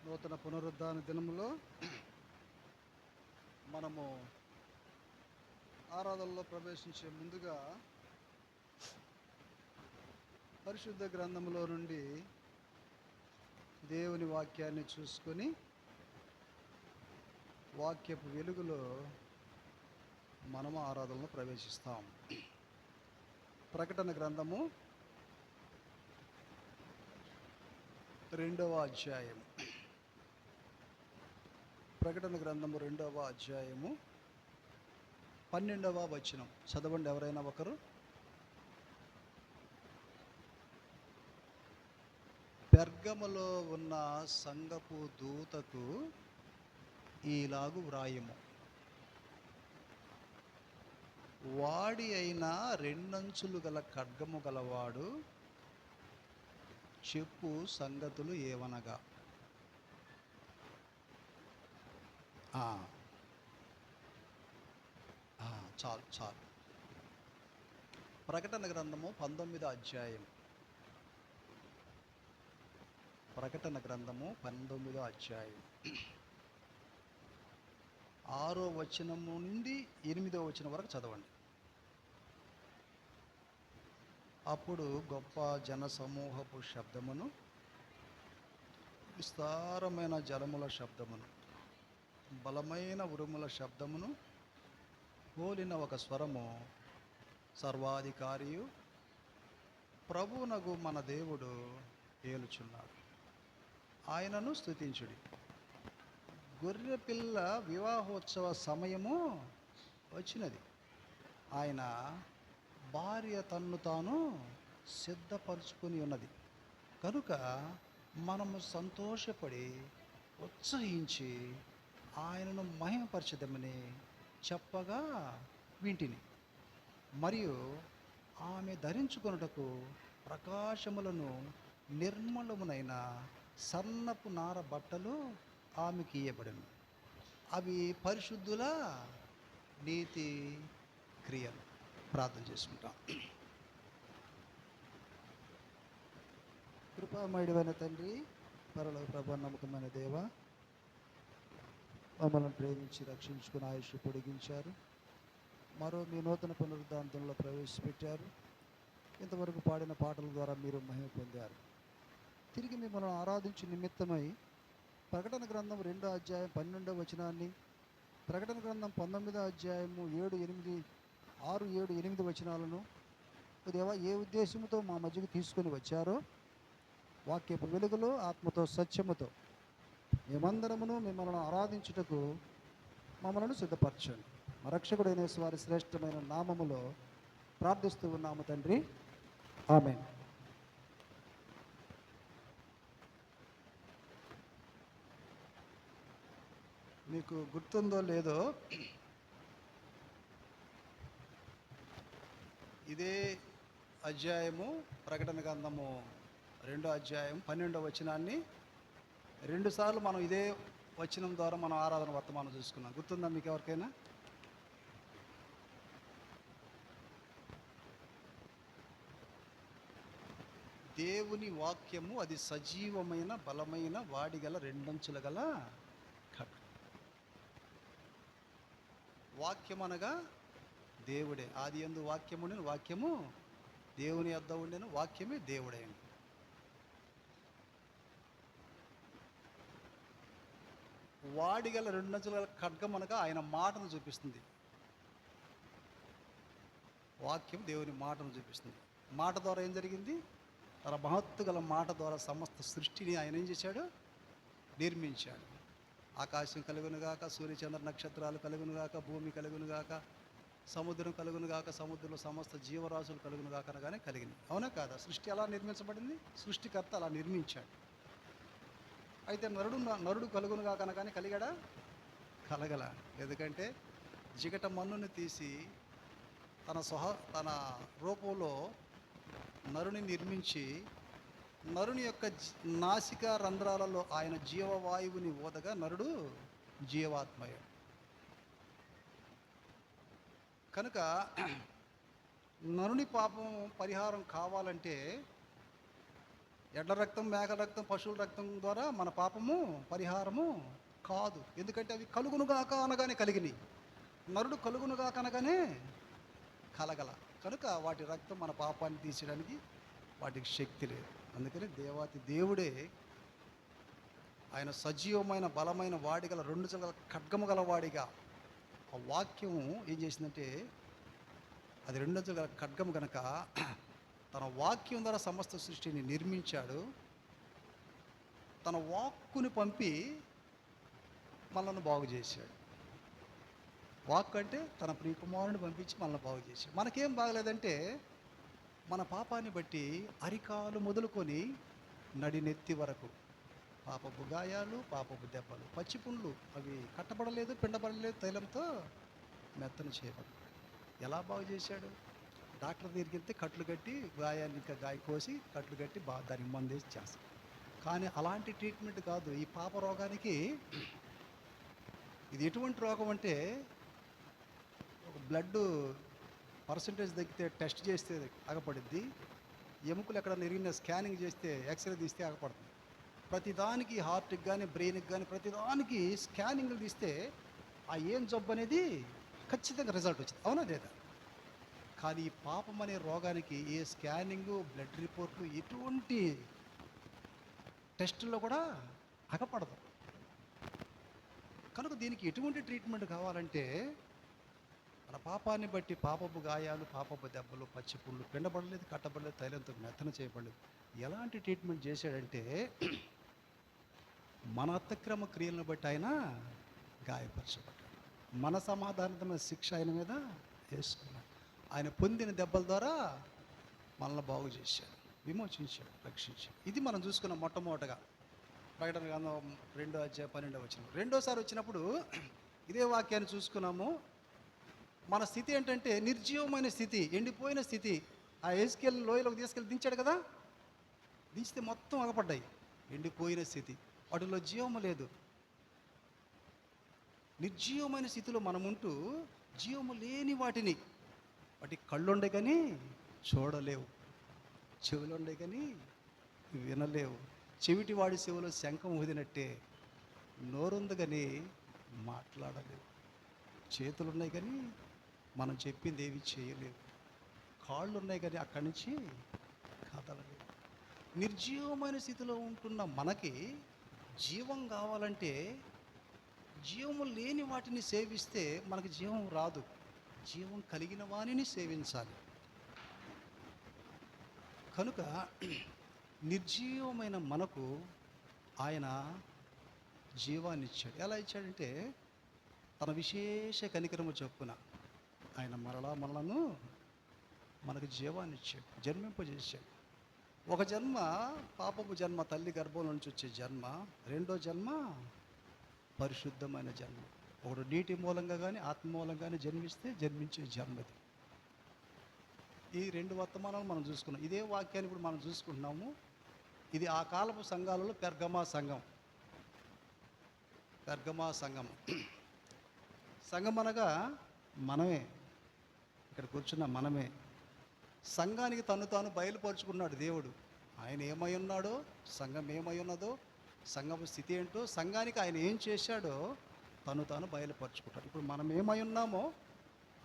నూతన పునరుద్ధాన దినములో మనము ఆరాధనలో ప్రవేశించే ముందుగా పరిశుద్ధ గ్రంథములో నుండి దేవుని వాక్యాన్ని చూసుకొని వాక్యపు వెలుగులో మనము ఆరాధనలో ప్రవేశిస్తాం. ప్రకటన గ్రంథము 2వ అధ్యాయం. ప్రకటన గ్రంథము 2వ అధ్యాయము 12వ వచనం చదవండి ఎవరైనా ఒకరు. పెర్గములో ఉన్న సంఘపు దూతకు ఈలాగు వ్రాయము, వాడి అయిన రెండంచులు గల ఖడ్గము గలవాడు చెప్పు సంగతులు ఏవనగా. చాలు. ప్రకటన గ్రంథము 19వ అధ్యాయం. ప్రకటన గ్రంథము 19వ అధ్యాయం 6వ వచనము నుండి 8వ వచనం వరకు చదవండి. అప్పుడు గొప్ప జన సమూహపు శబ్దమును, విస్తారమైన జలముల శబ్దమును, బలమైన ఉరుముల శబ్దమును పోలిన ఒక స్వరము సర్వాధికారియు ప్రభువునగు మన దేవుడు ఏలుచున్నాడు, ఆయనను స్తుతించుడి. గొర్రెపిల్ల వివాహోత్సవ సమయము వచ్చినది, ఆయన భార్య తన్ను తాను సిద్ధపరచుకొని ఉన్నది కనుక మనము సంతోషపడి ఉత్సహించి ఆయనను మహిమపరచదమని చెప్పగా వింటిని. మరియు ఆమె ధరించుకొనుటకు ప్రకాశములను నిర్మలమునైన సన్నపు నార బట్టలు ఆమెకి ఇయ్యబడెను. అవి పరిశుద్ధుల నీతి క్రియలు. ప్రార్థన చేసుకుంటాం. కృపామయుడైన తండ్రి, పరలోక ప్రభువా, నమ్మకమైన దేవ, మమ్మల్ని ప్రేమించి రక్షించుకుని ఆయుష్ పొడిగించారు. మరో మీ నూతన పునరుద్ధానంలో ప్రవేశపెట్టారు. ఇంతవరకు పాడిన పాటల ద్వారా మీరు మహిమ పొందారు. తిరిగి మిమ్మల్ని ఆరాధించే నిమిత్తమై ప్రకటన గ్రంథం 2వ అధ్యాయం 12వ వచనాన్ని, ప్రకటన గ్రంథం 19వ అధ్యాయము 6, 7, 8 వచనాలను దేవా ఏ ఉద్దేశంతో మా మధ్యకు తీసుకొని వచ్చారో వాక్యపు వెలుగులో ఆత్మతో సత్యముతో మేమందరమును మిమ్మల్ని ఆరాధించుటకు మమ్మల్ని సిద్ధపరచండి. మా రక్షకుడైన వారి శ్రేష్టమైన నామములో ప్రార్థిస్తూ ఉన్నాము తండ్రి, ఆమేన్. మీకు గుర్తుందో లేదో, ఇదే అధ్యాయము ప్రకటన గ్రంథము 2వ అధ్యాయం 12వ వచనాన్ని 2 సార్లు మనం ఇదే వచనం ద్వారా మనం ఆరాధన వర్తమానం చూసుకున్నాం. గుర్తుందా మీకు ఎవరికైనా? దేవుని వాక్యము అది సజీవమైన బలమైన వాడిగల రెండంచుల గల ఖడ్గం. వాక్యం అనగా దేవుడే. ఆది యందు వాక్యము ఉండెను, వాక్యము దేవుని యొద్ద ఉండెను, వాక్యమే దేవుడైంది. వాడిగల రెండంచుల గల ఖడ్గం అనగా ఆయన మాటను చూపిస్తుంది. వాక్యం దేవుని మాటను చూపిస్తుంది. మాట ద్వారా ఏం జరిగింది? తన మహత్తు గల మాట ద్వారా సమస్త సృష్టిని ఆయన ఏం చేశాడు? నిర్మించాడు. ఆకాశం కలుగునుగాక, సూర్యచంద్ర నక్షత్రాలు కలుగునుగాక, భూమి కలుగునుగాక, సముద్రం కలుగునుగాక, సముద్రంలో సమస్త జీవరాశులు కలుగునుగాక అనగానే కలిగింది. అవునా కాదా? సృష్టి అలా నిర్మించబడింది. సృష్టికర్త అలా నిర్మించాడు. అయితే నరుడు కలుగునుగాక అనగానే కలిగాడా? కలగల. ఎందుకంటే జిగట మన్నుని తీసి తన రూపంలో నరుని నిర్మించి నరుని యొక్క నాసిక రంధ్రాలలో ఆయన జీవవాయువుని ఊదగా నరుడు జీవాత్మయుడు. కనుక నరుని పాపం పరిహారం కావాలంటే ఎడ్ల రక్తం, మేకల రక్తం, పశువుల రక్తం ద్వారా మన పాపము పరిహారము కాదు. ఎందుకంటే అవి కలుగునుగాక అనగానే కలిగినాయి, నరుడు కలుగునుగాక అనగానే కలగల. కనుక వాటి రక్తం మన పాపాన్ని తీసేయడానికి వాటికి శక్తి లేదు. అందుకని దేవాతి దేవుడే ఆయన సజీవమైన బలమైన వాడిగల రెండు గల ఖడ్గము గల వాడిగా ఆ వాక్యం ఏం చేసిందంటే, అది రెండు గల ఖడ్గము గనక తన వాక్యం ద్వారా సమస్త సృష్టిని నిర్మించాడు. తన వాక్కుని పంపి మనల్ని బాగు చేశాడు. వాక్ అంటే తన ప్రియకుమారుని పంపించి మనల్ని బాగు చేశాడు. మనకేం బాగలేదంటే, మన పాపాన్ని బట్టి అరికాలు మొదలుకొని నడినెత్తి వరకు పాపపు గాయాలు, పాపపు దెబ్బలు, పచ్చి పుండ్లు, అవి కట్టబడలేదు, పిండబడలేదు, తైలంతో మెత్తన చేయబడ్డాడు. ఎలా బాగు చేశాడు? డాక్టర్ దగ్గరికి వెళ్తే కట్లు కట్టి గాయాన్ని ఇంకా గాయ కోసి కట్లు కట్టి దానికి మందేసి చేస్తాడు. కానీ అలాంటి ట్రీట్మెంట్ కాదు ఈ పాప రోగానికి. ఇది ఎటువంటి రోగం అంటే, ఒక బ్లడ్ పర్సంటేజ్ తగ్గితే టెస్ట్ చేస్తే ఆగపడుద్ది, ఎముకలు ఎక్కడ ఇరిగిన స్కానింగ్ చేస్తే ఎక్స్రే తీస్తే ఆగపడుతుంది. ప్రతిదానికి హార్ట్కి కానీ బ్రెయిన్కి కానీ ప్రతిదానికి స్కానింగ్లు తీస్తే ఆ ఏం జబ్బు అనేది ఖచ్చితంగా రిజల్ట్ వచ్చింది, అవునా లేదా? కానీ ఈ పాపం అనే రోగానికి ఏ స్కానింగు, బ్లడ్ రిపోర్ట్లు, ఎటువంటి టెస్టుల్లో కూడా ఆగపడదు. కనుక దీనికి ఎటువంటి ట్రీట్మెంట్ కావాలంటే, మన పాపాన్ని బట్టి పాపపు గాయాలు, పాపపు దెబ్బలు, పచ్చి పుళ్ళు, పిండబడలేదు, కట్టబడలేదు, తైలంతో మెత్తన చేయబడలేదు. ఎలాంటి ట్రీట్మెంట్ చేశాడంటే, మన అతిక్రమ క్రియలను బట్టి ఆయన గాయపరచబడ్డాడు, మన సమాధానమైన శిక్ష ఆయన మీద వేసుకున్నాడు. ఆయన పొందిన దెబ్బల ద్వారా మనల్ని బాగు చేశాడు, విమోచించాడు, రక్షించాడు. ఇది మనం చూసుకున్న మొట్టమొదటగా ప్రకటన గ్రంథం 2:12 రెండోసారి వచ్చినప్పుడు ఇదే వాక్యాన్ని చూసుకున్నాము. మన స్థితి ఏంటంటే నిర్జీవమైన స్థితి, ఎండిపోయిన స్థితి. ఆ ఎస్కేల్ లోయలోకి తీసుకెళ్ళి దించాడు కదా, దించితే మొత్తం అగపడ్డాయి, ఎండిపోయిన స్థితి, వాటిలో జీవము లేదు. నిర్జీవమైన స్థితిలో మనముంటూ జీవము లేని వాటిని, వాటి కళ్ళుండే కానీ చూడలేవు, చెవులుండే కానీ వినలేవు, చెవిటి వాడి చెవులో శంఖం ఊదినట్టే నోరుంది కానీ మాట్లాడలేవు, చేతులున్నాయి కానీ మనం చెప్పింది ఏవి చేయలేవు, కాళ్ళు ఉన్నాయి కానీ అక్కడి నుంచి కదలలేవు. నిర్జీవమైన స్థితిలో ఉంటున్న మనకి జీవం కావాలంటే, జీవము లేని వాటిని సేవిస్తే మనకు జీవం రాదు, జీవం కలిగిన వానిని సేవించాలి. కనుక నిర్జీవమైన మనకు ఆయన జీవాన్ని ఇచ్చాడు. ఎలా ఇచ్చాడంటే, తన విశేష కనికరము చొప్పున ఆయన మనలను మనకు జీవాన్ని ఇచ్చాడు, జన్మింపజేశాడు. ఒక జన్మ పాపపు జన్మ, తల్లి గర్భం నుంచి వచ్చే జన్మ. రెండో జన్మ పరిశుద్ధమైన జన్మ. ఒకడు నీటి మూలంగా కానీ ఆత్మ మూలంగా కానీ జన్మించే జన్మది. ఈ రెండు వర్తమానాలు మనం చూసుకున్నాం. ఇదే వాక్యాన్ని ఇప్పుడు మనం చూసుకుంటున్నాము. ఇది ఆ కాలపు సంఘాలలో పెర్గమా సంఘం. పెర్గమా సంఘం, సంఘం అనగా మనమే, ఇక్కడ కూర్చున్న మనమే. సంఘానికి తను తాను బయలుపరుచుకున్నాడు దేవుడు. ఆయన ఏమై ఉన్నాడో, సంఘం ఏమై ఉన్నదో, సంఘం స్థితి ఏంటో, సంఘానికి ఆయన ఏం చేశాడో తను తాను బయలుపరుచుకుంటాడు. ఇప్పుడు మనం ఏమై ఉన్నామో,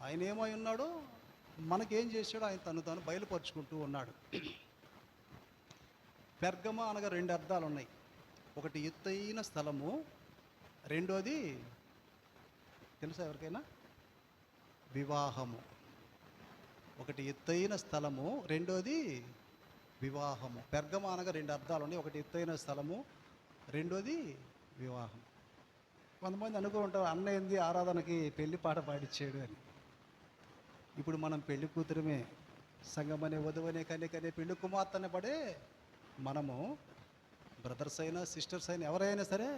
ఆయన ఏమై ఉన్నాడో, మనకేం చేశాడో ఆయన తను తాను బయలుపరుచుకుంటూ ఉన్నాడు. పెర్గమ అనగా రెండు అర్థాలు ఉన్నాయి. ఒకటి ఎత్తైన స్థలము, రెండోది తెలుసా ఎవరికైనా? వివాహము. ఒకటి ఎత్తైన స్థలము, రెండోది వివాహము. పెర్గమ అనగా రెండు అర్థాలు ఉన్నాయి. ఒకటి ఎత్తైన స్థలము, రెండోది వివాహం. కొంతమంది అనుకో ఉంటారు, అన్న ఏంది ఆరాధనకి పెళ్లి పాట పాడిచ్చాడు అని. ఇప్పుడు మనం పెళ్లి కూతురమే, సంఘం అనే వధువనే కనే పెళ్లి కుమార్తెనే పడే మనము, బ్రదర్స్ అయినా సిస్టర్స్ అయినా ఎవరైనా సరే,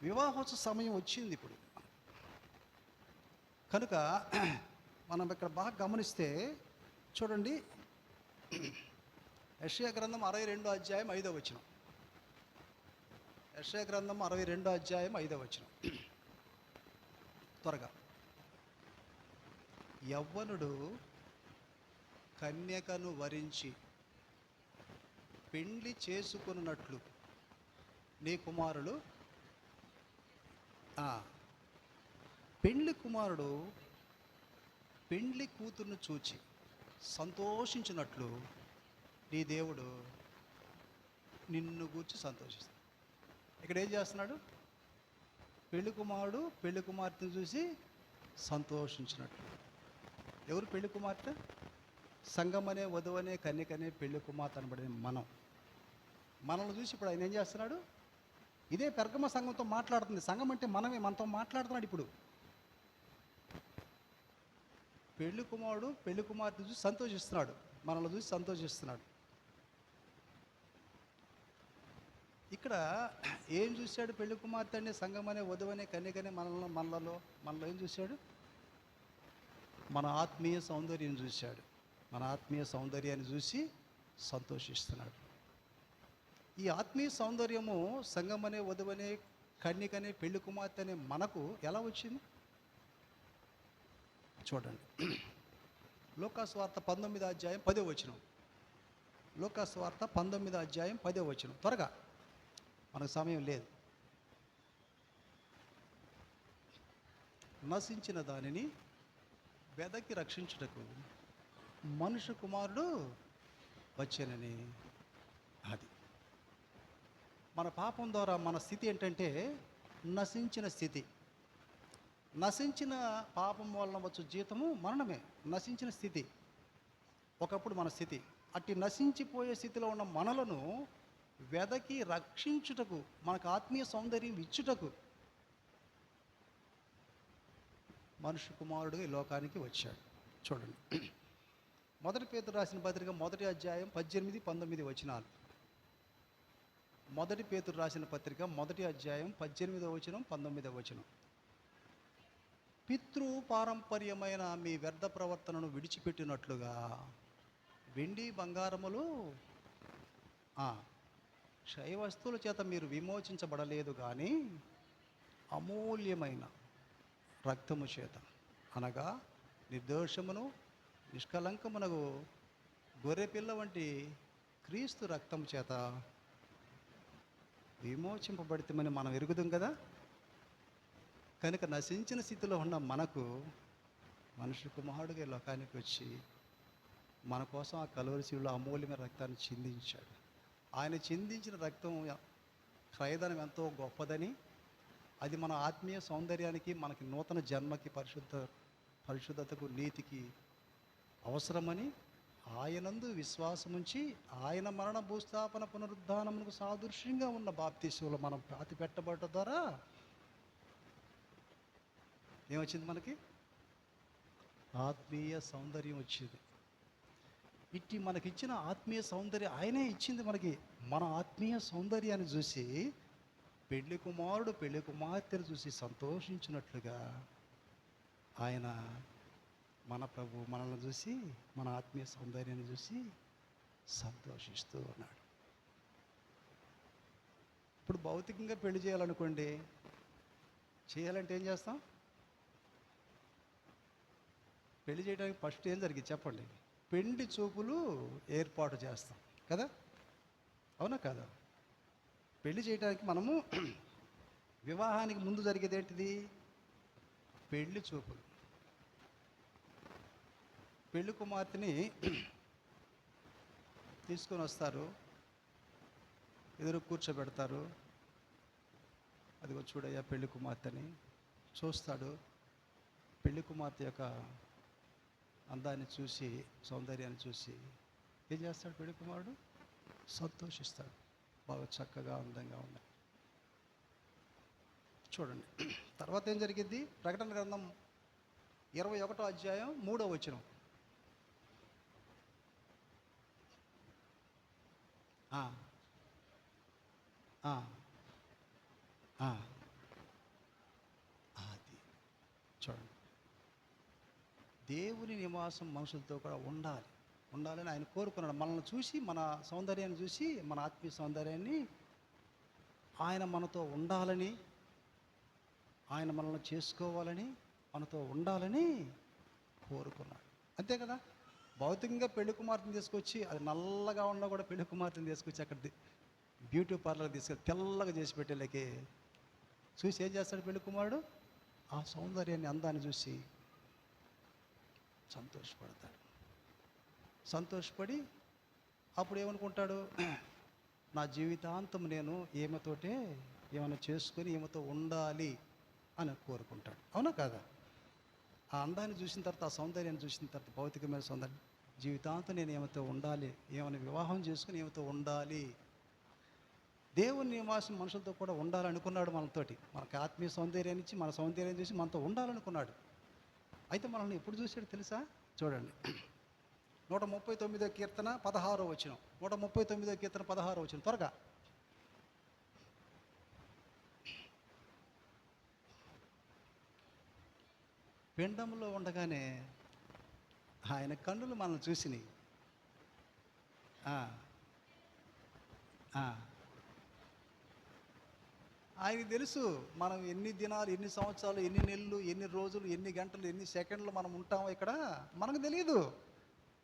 వివాహోత్సవ సమయం వచ్చింది ఇప్పుడు. కనుక మనం ఇక్కడ బాగా గమనిస్తే చూడండి, యెషయా గ్రంథం 62:5. యెషయా గ్రంథం 62:5. త్వరగా. యవ్వనుడు కన్యకను వరించి పెండ్లి చేసుకున్నట్లు నీ కుమారులు పెండ్లి కుమారుడు పెండ్లి కూతుర్ను చూచి సంతోషించినట్లు నీ దేవుడు నిన్ను గూర్చి సంతోషిస్తాడు. ఇక్కడ ఏం చేస్తున్నాడు? పెళ్లి కుమారుడు పెళ్లి కుమార్తెను చూసి సంతోషించినట్లు. ఎవరు పెళ్లి కుమార్తె? సంఘమనే వధువనే కన్యకనే పెళ్లి కుమార్తె అనబడిన మనల్ని చూసి ఇప్పుడు ఆయన ఏం చేస్తున్నాడు? ఇదే పెర్గమ సంఘంతో మాట్లాడుతుంది. సంఘం అంటే మనమే, మనతో మాట్లాడుతున్నాడు. ఇప్పుడు పెళ్లి కుమారుడు పెళ్లి కుమార్తె చూసి సంతోషిస్తున్నాడు, మనల్ని చూసి సంతోషిస్తున్నాడు. ఇక్కడ ఏం చూశాడు పెళ్లి కుమార్తె అంటే? సంఘమనే వధువనే కన్యకనే మనలో ఏం చూశాడు? మన ఆత్మీయ సౌందర్యం చూశాడు. మన ఆత్మీయ సౌందర్యాన్ని చూసి సంతోషిస్తున్నాడు. ఈ ఆత్మీయ సౌందర్యము సంఘమనే వధువనే కన్యకనే పెళ్లి కుమార్తె అనే మనకు ఎలా వచ్చింది చూడండి. లూకాసు వార్త 19వ అధ్యాయం 10వ వచనం. లూకాసు వార్త 19వ అధ్యాయం 10వ వచనం. త్వరగా, మనకు సమయం లేదు. నశించిన దానిని వెదకి రక్షించుటకు మనుష్య కుమారుడు వచ్చానని. అది మన పాపం ద్వారా మన స్థితి ఏంటంటే నశించిన స్థితి. నశించిన పాపం వలన వచ్చు జీతము మరణమే. నశించిన స్థితి ఒకప్పుడు మన స్థితి. అట్టి నశించిపోయే స్థితిలో ఉన్న మనలను వెదకి రక్షించుటకు, మనకు ఆత్మీయ సౌందర్యం ఇచ్చుటకు మనుష్య కుమారుడుగా ఈ లోకానికి వచ్చాడు. చూడండి, 1 పేతురు రాసిన పత్రిక 1వ అధ్యాయం 18, 19 వచనాలు. 1 పేతురు రాసిన పత్రిక 1వ అధ్యాయం 18వ వచనం, 19వ వచనం. పితృ పారంపర్యమైన మీ వ్యర్థ ప్రవర్తనను విడిచిపెట్టినట్లుగా వెండి బంగారములు క్షయ వస్తువుల చేత మీరు విమోచించబడలేదు, కానీ అమూల్యమైన రక్తము చేత, అనగా నిర్దోషమును నిష్కలంకమునకు గొర్రెపిల్ల వంటి క్రీస్తు రక్తం చేత విమోచింపబడితేమని మనం ఎరుగుదాం కదా. కనుక నశించిన స్థితిలో ఉన్న మనకు మనుష్య కుమారుడుగా లోకానికి వచ్చి మన కోసం ఆ కలువరి శిలువలో అమూల్యమైన రక్తాన్ని చిందించాడు. ఆయన చిందించిన రక్తం క్రయధనం ఎంతో గొప్పదని, అది మన ఆత్మీయ సౌందర్యానికి, మనకి నూతన జన్మకి, పరిశుద్ధతకు, నీతికి అవసరమని ఆయనందు విశ్వాసముంచి ఆయన మరణ భూస్థాపన పునరుద్ధానమునకు సాదృశ్యంగా ఉన్న బాప్తిస్మలో మనం పాతి పెట్టబడటం ద్వారా ఏమొచ్చింది? మనకి ఆత్మీయ సౌందర్యం వచ్చింది. ఇట్టి మనకిచ్చిన ఆత్మీయ సౌందర్యం ఆయనే ఇచ్చింది మనకి. మన ఆత్మీయ సౌందర్యాన్ని చూసి పెళ్లి కుమారుడు పెళ్లి కుమార్తెను చూసి సంతోషించినట్లుగా ఆయన, మన ప్రభు మనల్ని చూసి, మన ఆత్మీయ సౌందర్యాన్ని చూసి సంతోషిస్తూ ఉన్నాడు. ఇప్పుడు భౌతికంగా పెళ్లి చేయాలనుకోండి, చేయాలంటే ఏం చేస్తాం? పెళ్లి చేయడానికి ఫస్ట్ ఏం జరిగింది చెప్పండి? పెండి చూపులు ఏర్పాటు చేస్తాం కదా, అవునా కదా? పెళ్లి చేయడానికి మనము వివాహానికి ముందు జరిగేది ఏంటిది? పెళ్లి చూపులు. పెళ్లి కుమార్తెని తీసుకొని వస్తారు, ఎదురు కూర్చోబెడతారు. అదిగో చూడయ్యా పెళ్లి కుమార్తెని చూస్తాడు. పెళ్లి కుమార్తె యొక్క అందాన్ని చూసి, సౌందర్యాన్ని చూసి ఏం చేస్తాడు? పెళ్లి కుమారుడు సంతోషిస్తాడు. బాగా చక్కగా అందంగా ఉన్నాయి. చూడండి తర్వాత ఏం జరిగింది? ప్రకటన గ్రంథం 21వ అధ్యాయం 3వ వచనం. అది చూడండి, దేవుని నివాసం మనుషులతో కూడా ఉండాలని ఆయన కోరుకున్నాడు. మనల్ని చూసి, మన సౌందర్యాన్ని చూసి, మన ఆత్మీయ సౌందర్యాన్ని, ఆయన మనతో ఉండాలని, ఆయన మనల్ని చేసుకోవాలని, మనతో ఉండాలని కోరుకున్నాడు. అంతే కదా? భౌతికంగా పెళ్లి కుమార్తెను తీసుకొచ్చి, అది నల్లగా ఉన్నా కూడా పెళ్లి కుమార్తెను తీసుకొచ్చి అక్కడ బ్యూటీ పార్లర్ తీసుకెళ్ళి తెల్లగా చేసి పెట్టేళ్ళకి చూసి ఏం చేస్తాడు పెళ్లి కుమారుడు? ఆ సౌందర్యాన్ని, అందాన్ని చూసి సంతోషపడతాడు. సంతోషపడి అప్పుడు ఏమనుకుంటాడు? నా జీవితాంతం నేను ఈమెతోటే ఏమైనా చేసుకొని ఈమెతో ఉండాలి అని కోరుకుంటాడు. అవునా కాదా? ఆ అందాన్ని చూసిన తర్వాత, ఆ సౌందర్యాన్ని చూసిన తర్వాత, భౌతికమైన సౌందర్యం, జీవితాంతం నేను ఏమైతే ఉండాలి, ఏమైనా వివాహం చేసుకుని ఏమైతే ఉండాలి, దేవుని నివాసం మనుషులతో కూడా ఉండాలనుకున్నాడు మనతోటి. మనకు ఆత్మీయ సౌందర్యాన్ని ఇచ్చి, మన సౌందర్యం చూసి మనతో ఉండాలనుకున్నాడు. అయితే మనల్ని ఎప్పుడు చూసాడు తెలుసా? చూడండి, 139వ కీర్తన 16వ వచనం. 139వ కీర్తన 16వ వచనం, త్వరగా. పిండంలో ఉండగానే ఆయన కన్నులు మనల్ని చూసినాయి. ఆయనకి తెలుసు మనం ఎన్ని దినాలు, ఎన్ని సంవత్సరాలు, ఎన్ని నెలలు, ఎన్ని రోజులు, ఎన్ని గంటలు, ఎన్ని సెకండ్లు మనం ఉంటామో ఇక్కడ మనకు తెలియదు.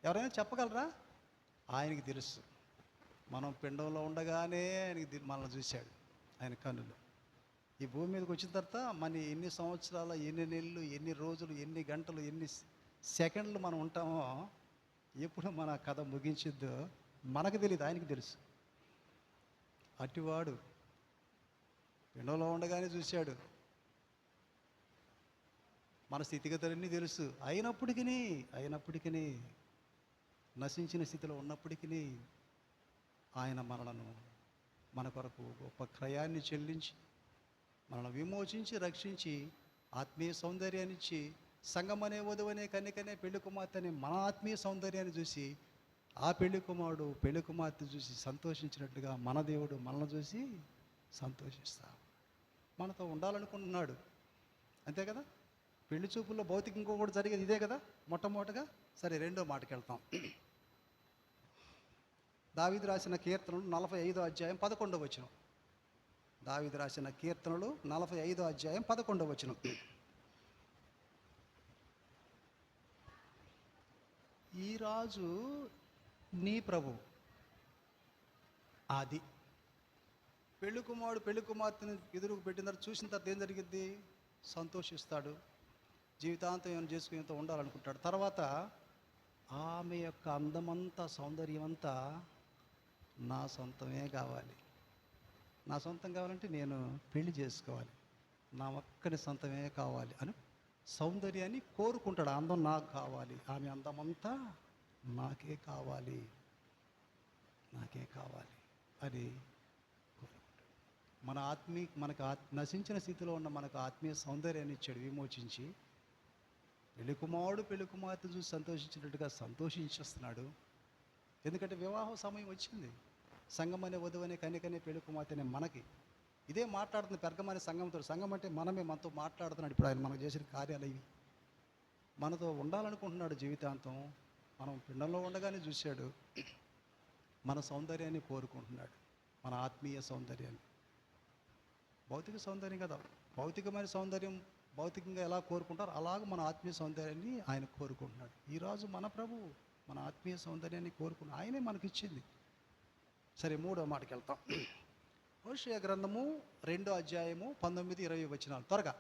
ఎవరైనా చెప్పగలరా? ఆయనకి తెలుసు. మనం పిండంలో ఉండగానే ఆయనకి మనల్ని చూశాడు. ఆయన కన్నులు ఈ భూమి మీదకి వచ్చిన తర్వాత మన ఎన్ని సంవత్సరాలు, ఎన్ని నెలలు, ఎన్ని రోజులు, ఎన్ని గంటలు, ఎన్ని సెకండ్లు మనం ఉంటామో, ఎప్పుడు మన కథ ముగించిద్దో మనకు తెలియదు, ఆయనకి తెలుసు. అటివాడు పిండంలో ఉండగానే చూశాడు. మన స్థితిగతులన్నీ తెలుసు. అయినప్పటికీ నశించిన స్థితిలో ఉన్నప్పటికీ ఆయన మనలను, మన కొరకు గొప్ప క్రయాన్ని చెల్లించి, మనల్ని విమోచించి, రక్షించి, ఆత్మీయ సౌందర్యాన్ని ఇచ్చి, సంగమనే వధువనే కన్యకనే పెళ్లి కుమార్తెనే మన ఆత్మీయ సౌందర్యాన్ని చూసి, ఆ పెళ్లి కుమారుడు పెళ్లి కుమార్తె చూసి సంతోషించినట్లుగా మన దేవుడు మనల్ని చూసి సంతోషిస్తా, మనతో ఉండాలనుకుంటున్నాడు. అంతే కదా? పెళ్లి చూపుల్లో భౌతికంగా కూడా జరిగేది ఇదే కదా మొట్టమొదటిగా. సరే, రెండో మాటకి వెళ్తాం. దావీదు రాసిన కీర్తనలు 45వ అధ్యాయం 11వ వచనం. దావీదు రాసిన కీర్తనలు 45వ అధ్యాయం 11వ వచనం. ఈ రాజు నీ ప్రభు. అది పెళ్లి కుమారుడు పెళ్లి కుమార్తెను ఎదురుకు పెట్టిన తర్వాత, చూసిన తర్వాత ఏం జరిగింది? సంతోషిస్తాడు. జీవితాంతం ఏమైనా చేసుకునేంత ఉండాలనుకుంటాడు. తర్వాత ఆమె యొక్క అందమంతా, సౌందర్యం అంతా నా సొంతమే కావాలి. నా సొంతం కావాలంటే నేను పెళ్లి చేసుకోవాలి, నా ఒక్కని సొంతమే కావాలి అని సౌందర్యాన్ని కోరుకుంటాడు. అందం నాకు కావాలి, ఆమె అందమంతా నాకే కావాలి అని కోరుకుంటాడు. మనకు నశించిన స్థితిలో ఉన్న మనకు ఆత్మీయ సౌందర్యాన్ని ఇచ్చాడు, విమోచించి. పెళ్లి కుమారుడు పెళ్లి కుమార్తె చూసి సంతోషించినట్టుగా సంతోషించేస్తున్నాడు. ఎందుకంటే వివాహం సమయం వచ్చింది. సంఘం అనే వధువు అనే కన్యకనే పెళ్లి కుమార్తెనే మనకి. ఇదే మాట్లాడుతుంది పెర్గమనే సంఘంతో. సంఘం అంటే మనమే, మనతో మాట్లాడుతున్నాడు. ఇప్పుడు ఆయన మనకు చేసిన కార్యాలు ఇవి. మనతో ఉండాలనుకుంటున్నాడు జీవితాంతం. మనం పిండంలో ఉండగానే చూశాడు. మన సౌందర్యాన్ని కోరుకుంటున్నాడు, మన ఆత్మీయ సౌందర్యాన్ని. భౌతిక సౌందర్యం కదా, భౌతికమైన సౌందర్యం భౌతికంగా ఎలా కోరుకుంటారో అలాగ మన ఆత్మీయ సౌందర్యాన్ని ఆయన కోరుకుంటున్నాడు. ఈరోజు మన ప్రభువు మన ఆత్మీయ సౌందర్యాన్ని కోరుకుని ఆయనే మనకిచ్చింది. సరే, మూడో మాటకి వెళ్తాం. హోషేయ గ్రంథము 2వ అధ్యాయము 19-20 వచనాలు, త్వరగా.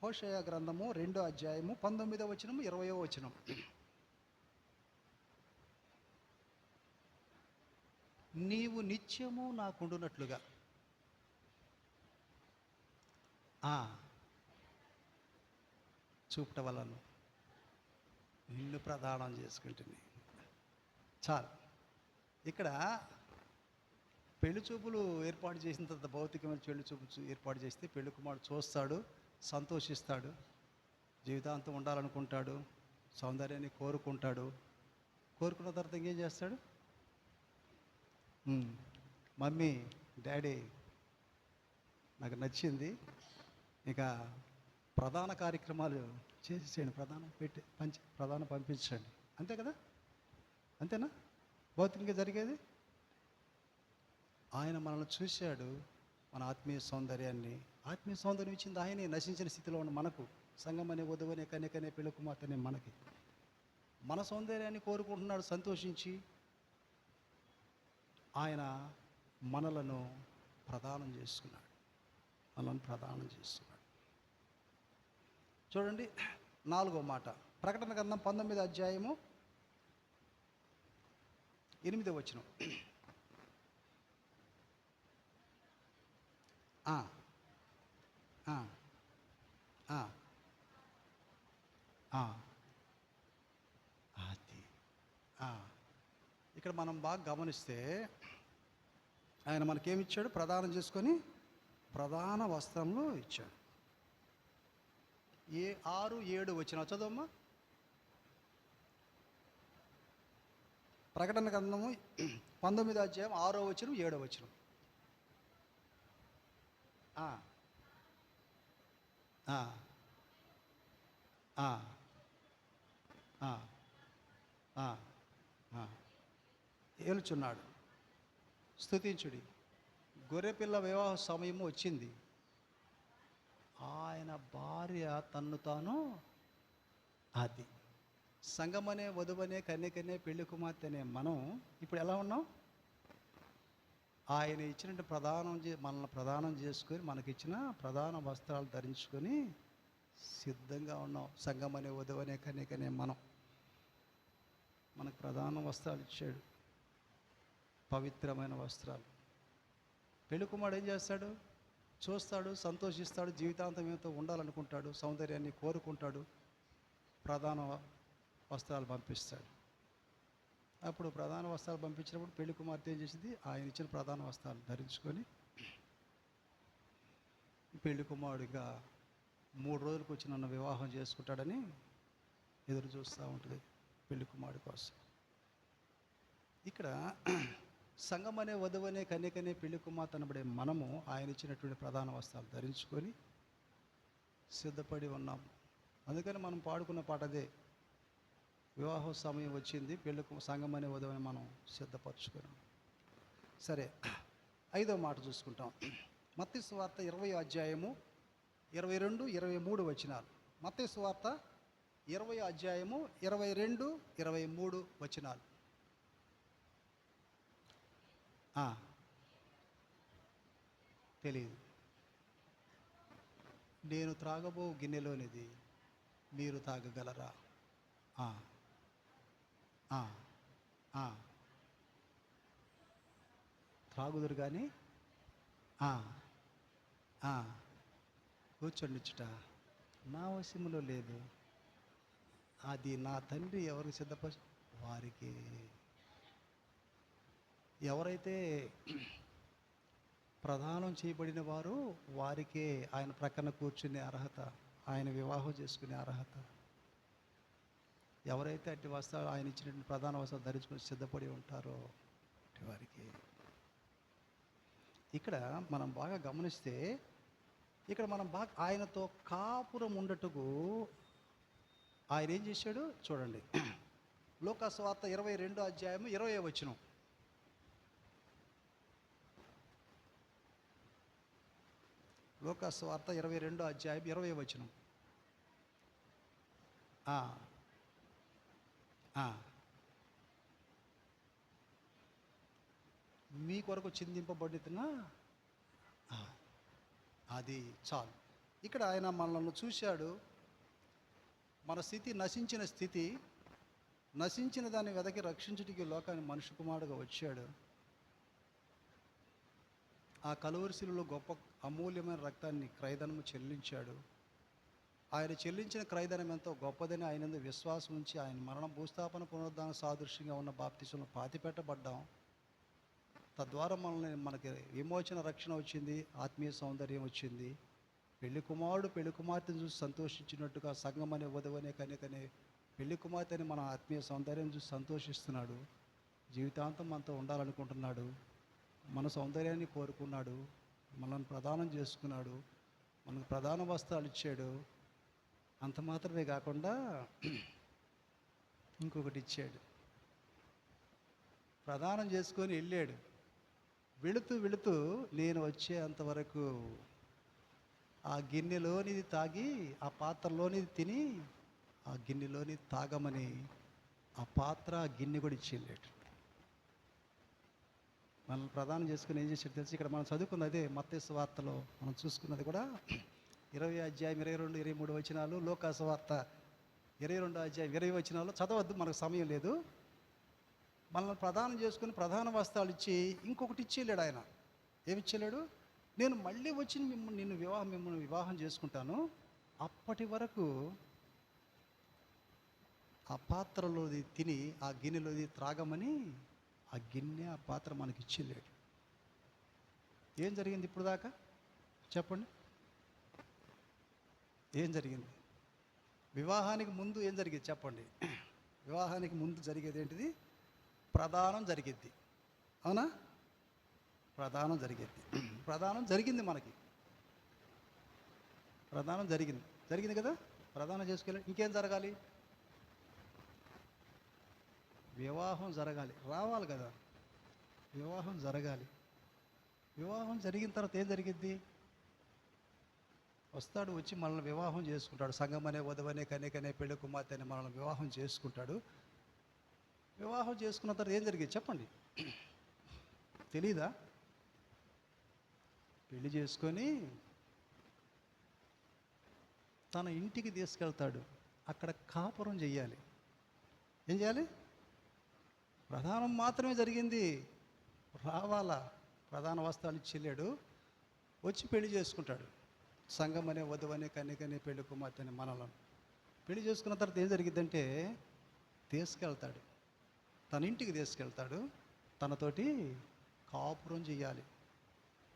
హోషేయ గ్రంథము 2వ అధ్యాయము 19వ వచనము 20వ వచనం. నీవు నిత్యము నాకుండునట్లుగా చూపుట వలన నిన్ను ప్రదానం చేసుకుంటుంది. చాలు. ఇక్కడ పెళ్లి చూపులు ఏర్పాటు చేసిన తర్వాత, భౌతికమైన పెళ్లి చూపులు ఏర్పాటు చేస్తే పెళ్లి కుమారుడు చూస్తాడు, సంతోషిస్తాడు, జీవితాంతం ఉండాలనుకుంటాడు, సౌందర్యాన్ని కోరుకుంటాడు. కోరుకున్న తర్వాత ఇంకేం చేస్తాడు? మమ్మీ, డాడీ నాకు నచ్చింది, ఇక ప్రధాన కార్యక్రమాలు చేసేయండి, ప్రధాన పంపించండి. అంతే కదా? అంతేనా భౌతికంగా జరిగేది? ఆయన మనల్ని చూశాడు, మన ఆత్మీయ సౌందర్యాన్ని. ఆత్మీయ సౌందర్యం ఇచ్చింది ఆయనే. నశించిన స్థితిలో ఉన్న మనకు, సంఘం అనే వధువు అనే కన్యకనే పెళ్లి కుమార్తెనే మనకి. మన సౌందర్యాన్ని కోరుకుంటున్నాడు సంతోషించి. ఆయన మనలను ప్రదానం చేసుకున్నాడు. మనల్ని ప్రదానం చేసుకున్నాడు. చూడండి 4వ మాట, ప్రకటన గ్రంథం 19వ అధ్యాయము 8వ వచనం. ఆ, ఆ, ఆ, ఆ, అది ఇక్కడ మనం బాగా గమనిస్తే ఆయన మనకేమిచ్చాడు? ప్రదానం చేసుకొని ప్రధాన వస్త్రంలో ఇచ్చాడు. 6, 7 వచ్చిన చదవమ్మా. ప్రకటన గ్రంథము 19వ అధ్యాయం 6వ వచనం 7వ వచనం. ఏలుచున్నాడు, స్తుతించుడి, గొర్రెపిల్ల వివాహ సమయము వచ్చింది, ఆయన భార్య తన్ను తాను. అది సంగమనే, వధువనే, కన్యకనే, పెళ్లి కుమార్తెనే మనం ఇప్పుడు ఎలా ఉన్నాం? ఆయన ఇచ్చినట్టు మనల్ని ప్రదానం చేసుకొని మనకిచ్చిన ప్రధాన వస్త్రాలు ధరించుకొని సిద్ధంగా ఉన్నాం. సంగమనే, వధువనే, కన్యకనే మనం. మనకు ప్రధాన వస్త్రాలు ఇచ్చాడు, పవిత్రమైన వస్త్రాలు. పెళ్లి కుమారుడు ఏం చేస్తాడు? చూస్తాడు, సంతోషిస్తాడు, జీవితాంతం ఏమితో ఉండాలనుకుంటాడు, సౌందర్యాన్ని కోరుకుంటాడు, ప్రధాన వస్త్రాలు పంపిస్తాడు. అప్పుడు ప్రధాన వస్త్రాలు పంపించినప్పుడు పెళ్లి కుమార్తె ఏం చేసింది? ఆయన ఇచ్చిన ప్రధాన వస్త్రాలు ధరించుకొని పెళ్లి కుమారుడిగా 3 రోజులకు వచ్చి నన్ను వివాహం చేసుకుంటాడని ఎదురు చూస్తూ ఉంటుంది పెళ్లి కుమారుడి కోసం. ఇక్కడ సంగమనే, వధువనే, కన్యకనే, పెళ్లి కుమార్తె అనబడే మనము ఆయన ఇచ్చినటువంటి ప్రధాన వస్త్రాలు ధరించుకొని సిద్ధపడి ఉన్నాము. అందుకని మనం పాడుకున్న పాట అదే, వివాహ సమయం వచ్చింది, పెళ్లి సంగమనే, వధువని మనం సిద్ధపరచుకున్నాం. సరే, 5వ మాట చూసుకుంటాం. మత్తయి సువార్త 20వ అధ్యాయము 22, 23 వచనాలు. మత్తయి సువార్త 20వ అధ్యాయము 22, 23 వచనాలు. తెలియదు. నేను త్రాగబో గిన్నెలోనిది మీరు తాగగలరా? త్రాగుదురు కానీ కూర్చొనిచ్చుట నా వశములో లేదు, అది నా తండ్రి ఎవరికి సిద్ధపరచ వారికి. ఎవరైతే ప్రదానం చేయబడిన వారు వారికే ఆయన ప్రక్కన కూర్చునే అర్హత, ఆయన వివాహం చేసుకునే అర్హత. ఎవరైతే అట్టి వస్త్రాలు, ఆయన ఇచ్చినటువంటి ప్రధాన వస్త్రాలు ధరించుకొని సిద్ధపడి ఉంటారో వారికి. ఇక్కడ మనం బాగా గమనిస్తే, ఇక్కడ మనం బాగా ఆయనతో కాపురం ఉండటకు ఆయన ఏం చేశాడు చూడండి. లూకా సువార్త 22వ అధ్యాయము 20వ వచనం. లూకా సువార్త 22వ అధ్యాయం 20వ వచనం. మీ కొరకు చిందింపబడిన అది చాలు. ఇక్కడ ఆయన మనల్ని చూశాడు. మన స్థితి, నశించిన స్థితి, నశించిన దాన్ని వెదకి రక్షించుటికి లోకాన్ని మనుష్య కుమారుడుగా వచ్చాడు. ఆ కలువరి శిలువలో గొప్ప అమూల్యమైన రక్తాన్ని క్రయధనము చెల్లించాడు. ఆయన చెల్లించిన క్రయధనం ఎంతో గొప్పదని ఆయన విశ్వాసం ఉంచి ఆయన మరణ, భూస్థాపన, పునరుద్ధాన సాదృశ్యంగా ఉన్న బాప్తిసంలో పాతిపెట్టబడ్డాం. తద్వారా మనకి విమోచన, రక్షణ వచ్చింది, ఆత్మీయ సౌందర్యం వచ్చింది. పెళ్లి కుమారుడు పెళ్లి కుమార్తెను చూసి సంతోషించినట్టుగా సంగమనే, వధువనే, కన్యకనే, పెళ్లి కుమార్తెని మన ఆత్మీయ సౌందర్యం చూసి సంతోషిస్తున్నాడు. జీవితాంతం మనతో ఉండాలనుకుంటున్నాడు. మన సౌందర్యాన్ని కోరుకున్నాడు. మనల్ని ప్రదానం చేసుకున్నాడు. మనకు ప్రధాన వస్త్రాలు ఇచ్చాడు. అంత మాత్రమే కాకుండా ఇంకొకటి ఇచ్చాడు. ప్రదానం చేసుకొని వెళ్ళాడు. వెళుతూ నేను వచ్చేంతవరకు ఆ గిన్నెలోనిది తాగి, ఆ పాత్రలోనిది తిని, ఆ గిన్నెలోని తాగమని ఆ పాత్ర ఆ గిన్నె కూడా ఇచ్చేళ్ళాడు. మనల్ని ప్రదానం చేసుకుని ఏం చేసాడు తెలిసి ఇక్కడ మనం చదువుకున్నది అదే మత్తయి సువార్తలో మనం చూసుకున్నది కూడా 20 అధ్యాయం 22 23 వచనాలు, లూకా సువార్త 22 అధ్యాయం 20 వచనాలు చదవద్దు, మనకు సమయం లేదు. మనల్ని ప్రదానం చేసుకుని ప్రధాన వస్త్రాలు ఇచ్చి ఇంకొకటి ఇచ్చేళ్ళాడు ఆయన. ఏమిచ్చేళ్ళాడు? నేను మళ్ళీ వచ్చి మిమ్మల్ని వివాహం చేసుకుంటాను, అప్పటి వరకు ఆ పాత్రలోది తిని ఆ గిన్నెలోది త్రాగమని ఆ గిన్నె ఆ పాత్ర మనకి ఇచ్చేళ్ళాడు. ఏం జరిగింది ఇప్పుడు దాకా చెప్పండి? ఏం జరిగింది? వివాహానికి ముందు ఏం జరిగింది చెప్పండి? వివాహానికి ముందు జరిగేది ఏంటిది? ప్రదానం జరిగిద్ది, అవునా? ప్రదానం జరిగిద్ది. ప్రదానం జరిగింది, మనకి ప్రదానం జరిగింది కదా. ప్రదానం చేసుకెళ్ళి ఇంకేం జరగాలి? వివాహం జరగాలి, రావాలి కదా. వివాహం జరగాలి. వివాహం జరిగిన తర్వాత ఏం జరిగిద్ది? వస్తాడు, వచ్చి మనల్ని వివాహం చేసుకుంటాడు. సంఘం అనే వధవనే కన్యకనే పెళ్లి కుమార్తె అని మనల్ని వివాహం చేసుకుంటాడు. వివాహం చేసుకున్న తర్వాత ఏం జరిగింది చెప్పండి? తెలీదా? పెళ్లి చేసుకొని తన ఇంటికి తీసుకెళ్తాడు. అక్కడ కాపురం చెయ్యాలి. ఏం చేయాలి? ప్రధానం మాత్రమే జరిగింది, రావాలా. ప్రధాన వస్త్రాలు ఇచ్చెళ్ళాడు, వచ్చి పెళ్లి చేసుకుంటాడు. సంఘం అనే వధువనే కన్యకనే పెళ్లి కుమార్తెని మనలను పెళ్లి చేసుకున్న తర్వాత ఏం జరిగిద్దంటే తీసుకెళ్తాడు, తన ఇంటికి తీసుకెళ్తాడు, తనతోటి కాపురం చేయాలి.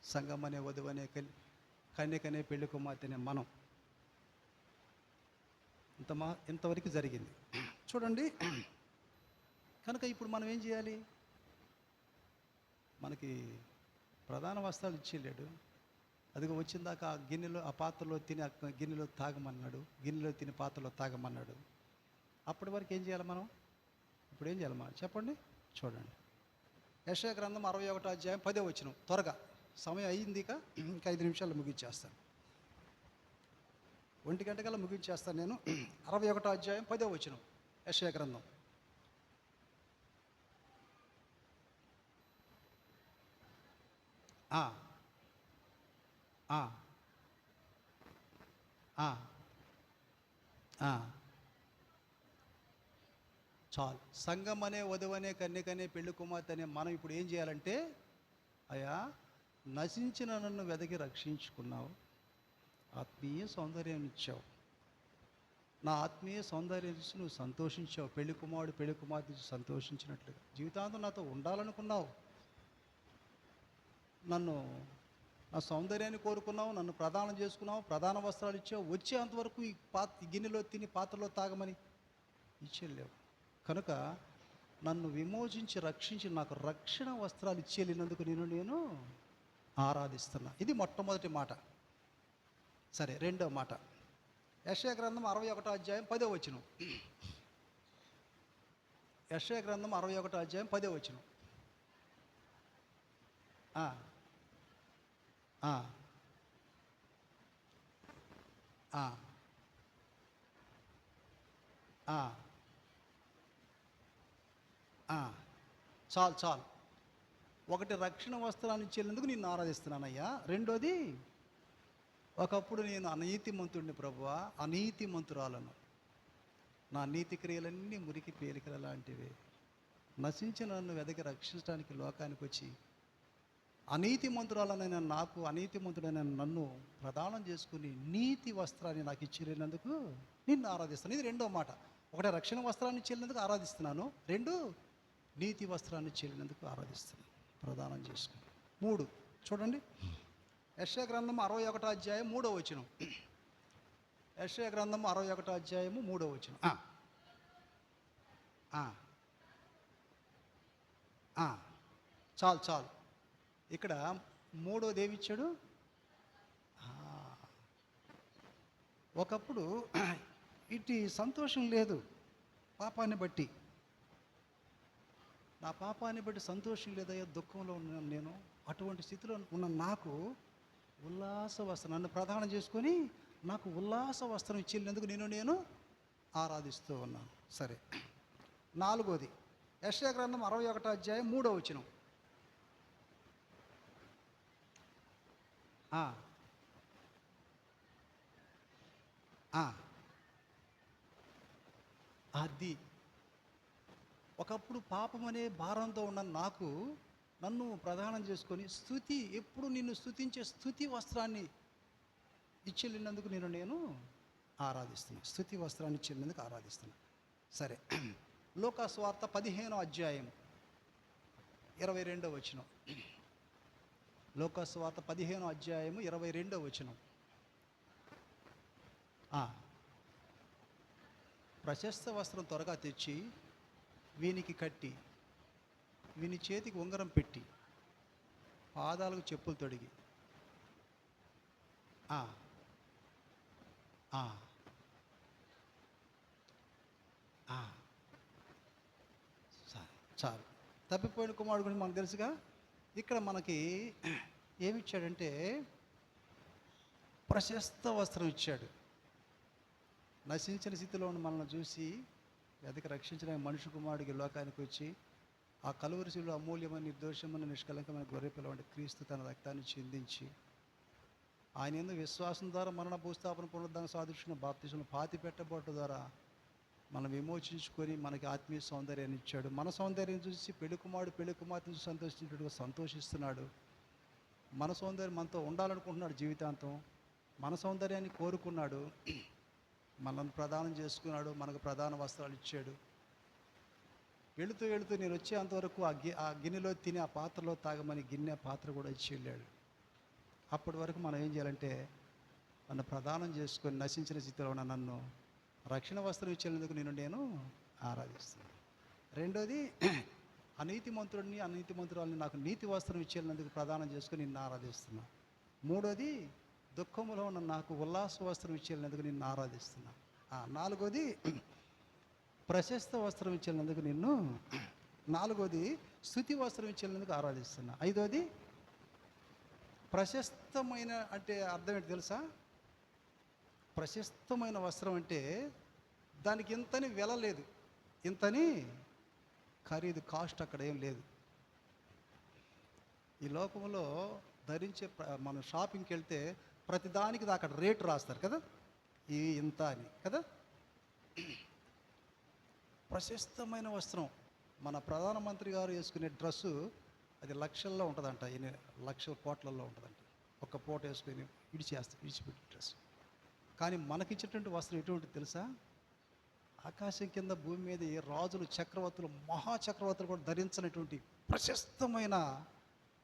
సంఘం అనే వధువనే కన్యకనే పెళ్లి కుమార్తెనే మనం. ఇంతవరకు జరిగింది చూడండి. కనుక ఇప్పుడు మనం ఏం చేయాలి? మనకి ప్రధాన వస్త్రాలు ఇచ్చేళ్ళాడు, అదిగో వచ్చిందాక ఆ గిన్నెలో ఆ పాత్రలో తిని గిన్నెలో తాగమన్నాడు, గిన్నెలో తిని పాత్రలో తాగమన్నాడు. అప్పటి వరకు ఏం చేయాలి మనం? ఇప్పుడు ఏం చేయాలి మనం చెప్పండి? చూడండి, యెషయా గ్రంథం 61 అధ్యాయం 10వ వచనం. త్వరగా, సమయం అయ్యింది, ఇంకా 5 నిమిషాలు ముగించేస్తాను. 1 గంటకల్లా ముగించేస్తాను నేను. 61 అధ్యాయం 10వ వచనం యెషయా గ్రంథం. చాలు. సంఘం అనే వధువనే కన్యకనే పెళ్లి కుమార్తె అనే మనం ఇప్పుడు ఏం చేయాలంటే, అయ్యా నశించిన నన్ను వెదకి రక్షించుకున్నావు, ఆత్మీయ సౌందర్యం ఇచ్చావు, నా ఆత్మీయ సౌందర్యం చూసి నువ్వు సంతోషించావు, పెళ్లి కుమారుడు పెళ్లి కుమార్తె చూసి సంతోషించినట్లుగా జీవితాంతం నాతో ఉండాలనుకున్నావు, నా సౌందర్యాన్ని కోరుకున్నావు, నన్ను ప్రదానం చేసుకున్నావు, ప్రధాన వస్త్రాలు ఇచ్చావు, వచ్చేంతవరకు ఈ గిన్నెలో తిని పాత్రలో తాగమని ఇచ్చేళ్ళావు. కనుక నన్ను విమోచించి రక్షించి నాకు రక్షణ వస్త్రాలు ఇచ్చేళ్ళినందుకు నేను ఆరాధిస్తున్నా. ఇది మొట్టమొదటి మాట. సరే, రెండో మాట, యెషయా గ్రంథం 61 అధ్యాయం 10వ వచనం. యెషయా గ్రంథం 61 అధ్యాయం 10వ వచనం. చాలు. ఒకటి, రక్షణ వస్త్రాన్ని ఇచ్చేందుకు నిన్ను ఆరాధిస్తున్నానయ్యా. రెండోది, ఒకప్పుడు నేను అనీతిమంతుడిని ప్రభువా, అనీతిమంతురాలను, నా నీతి క్రియలన్నీ మురికి పేలికల లాంటివే, నశించిన నన్ను వెదకి రక్షించడానికి లోకానికి వచ్చి అనీతిమంతురాలనైనా నాకు, అనీతిమంతుడైన నన్ను ప్రదానం చేసుకుని నీతి వస్త్రాన్ని నాకు ఇచ్చినందుకు నిన్ను ఆరాధిస్తాను. ఇది రెండో మాట. ఒకటి, రక్షణ వస్త్రాన్ని ఇచ్చేందుకు ఆరాధిస్తున్నాను. రెండు, నీతి వస్త్రాన్ని ఇచ్చేందుకు ఆరాధిస్తున్నాను, ప్రదానం చేసుకుని. 3 చూడండి, యెషయా గ్రంథం 61 అధ్యాయం 3వ వచనం. యెషయా గ్రంథం 61 అధ్యాయము 3వ వచనం. చాలు. ఇక్కడ 3వది ఏమిచ్చాడు? ఒకప్పుడు ఇటు సంతోషం లేదు, పాపాన్ని బట్టి, నా పాపాన్ని బట్టి సంతోషం లేదయ్యా, దుఃఖంలో ఉన్నాను నేను. అటువంటి స్థితిలో ఉన్న నాకు ఉల్లాస వస్త్రం, నన్ను ప్రదానం చేసుకొని నాకు ఉల్లాస వస్త్రం ఇచ్చేందుకు నేను ఆరాధిస్తూ ఉన్నాను. సరే, నాలుగోది యెషయా గ్రంథం 61 అధ్యాయం 3వ వచనం. ఆ, ఆ, అది ఒకప్పుడు పాపం అనే భారంతో ఉన్న నాకు నన్ను ప్రదానం చేసుకొని స్తుతి, ఎప్పుడు నిన్ను స్తుతించే స్తుతి వస్త్రాన్ని ఇచ్చెళ్ళినందుకు నేను ఆరాధిస్తున్నాను. స్తుతి వస్త్రాన్ని ఇచ్చెళ్ళినందుకు ఆరాధిస్తున్నాను. సరే, లూకా సువార్త 15వ అధ్యాయం 22వ వచనం. లూకా సువార్త 15వ అధ్యాయము 22వ వచనం. ప్రశస్త వస్త్రం త్వరగా తెచ్చి వీనికి కట్టి, వీని చేతికి ఉంగరం పెట్టి, పాదాలకు చెప్పులు తొడిగి, చాలు. తప్పిపోయిన కుమారుడు గురించి మనకు తెలుసుగా. ఇక్కడ మనకి ఏమిచ్చాడంటే ప్రశస్త వస్త్రం ఇచ్చాడు. నశించిన స్థితిలో ఉన్న మనల్ని చూసి వెతకి రక్షించిన మనుషు కుమారుడికి లోకానికి వచ్చి ఆ కలువరి శిలువలో అమూల్యమైన, నిర్దోషమైన, నిష్కలంకమైన గొర్రె పిల్ల వంటి క్రీస్తు తన రక్తాన్ని చిందించి ఆయన యందు విశ్వాసం ద్వారా మరణ భూస్థాపన పునరుద్ధరణ సాధించిన బాప్తిజంలో పాతి పెట్టబట్టు ద్వారా మనం విమోచించుకొని మనకి ఆత్మీయ సౌందర్యాన్ని ఇచ్చాడు. మన సౌందర్యం చూసి పెళ్లి కుమార్తెను చూసి సంతోషించినట్టుగా సంతోషిస్తున్నాడు. మన సౌందర్యం మనతో ఉండాలనుకుంటున్నాడు జీవితాంతం. మన సౌందర్యాన్ని కోరుకున్నాడు, మనల్ని ప్రదానం చేసుకున్నాడు, మనకు ప్రధాన వస్త్రాలు ఇచ్చాడు. వెళుతూ వెళుతూ నేను వచ్చేంతవరకు ఆ గిన్నెలో తిని ఆ పాత్రలో తాగమని గిన్నె పాత్ర కూడా ఇచ్చి వెళ్ళాడు. అప్పటి వరకు మనం ఏం చేయాలంటే నన్ను ప్రదానం చేసుకొని నశించిన స్థితిలో ఉన్న నన్ను రక్షణ వస్త్రం ఇచ్చేందుకు నేను ఆరాధిస్తున్నాను. రెండోది, అనీతిమంతుడిని అనీతిమంతురాలని నాకు నీతి వస్త్రం ఇచ్చేందుకు ప్రదానం చేసుకొని నిన్ను ఆరాధిస్తున్నా. మూడోది, దుఃఖంలో ఉన్న నాకు ఉల్లాస వస్త్రం ఇచ్చేందుకు నిన్ను ఆరాధిస్తున్నా. నాలుగోది, ప్రశస్త వస్త్రం ఇచ్చేందుకు నిన్ను. నాలుగోది, స్తుతి వస్త్రం ఇచ్చేందుకు ఆరాధిస్తున్నా. ఐదోది, ప్రశస్తమైన అంటే అర్థం ఏంటి తెలుసా? ప్రశస్తమైన వస్త్రం అంటే దానికి ఇంతని వెల లేదు, ఇంతని ఖరీదు, కాస్ట్ అక్కడ ఏం లేదు. ఈ లోకంలో ధరించే మనం షాపింగ్కి వెళ్తే ప్రతిదానికి అక్కడ రేటు రాస్తారు కదా, ఇవి ఇంత అని కదా. ప్రశస్తమైన వస్త్రం, మన ప్రధానమంత్రి గారు వేసుకునే డ్రెస్సు అది లక్షల్లో ఉంటుందంట, లక్షల కోట్లలో ఉంటుందంట. ఒక్క పూట వేసుకొని విడిచిపెట్టే డ్రెస్. కానీ మనకిచ్చేటువంటి వస్త్రం ఎటువంటి తెలుసా? ఆకాశం కింద భూమి మీద ఏ రాజులు, చక్రవర్తులు, మహాచక్రవర్తులు కూడా ధరించినటువంటి ప్రశస్తమైన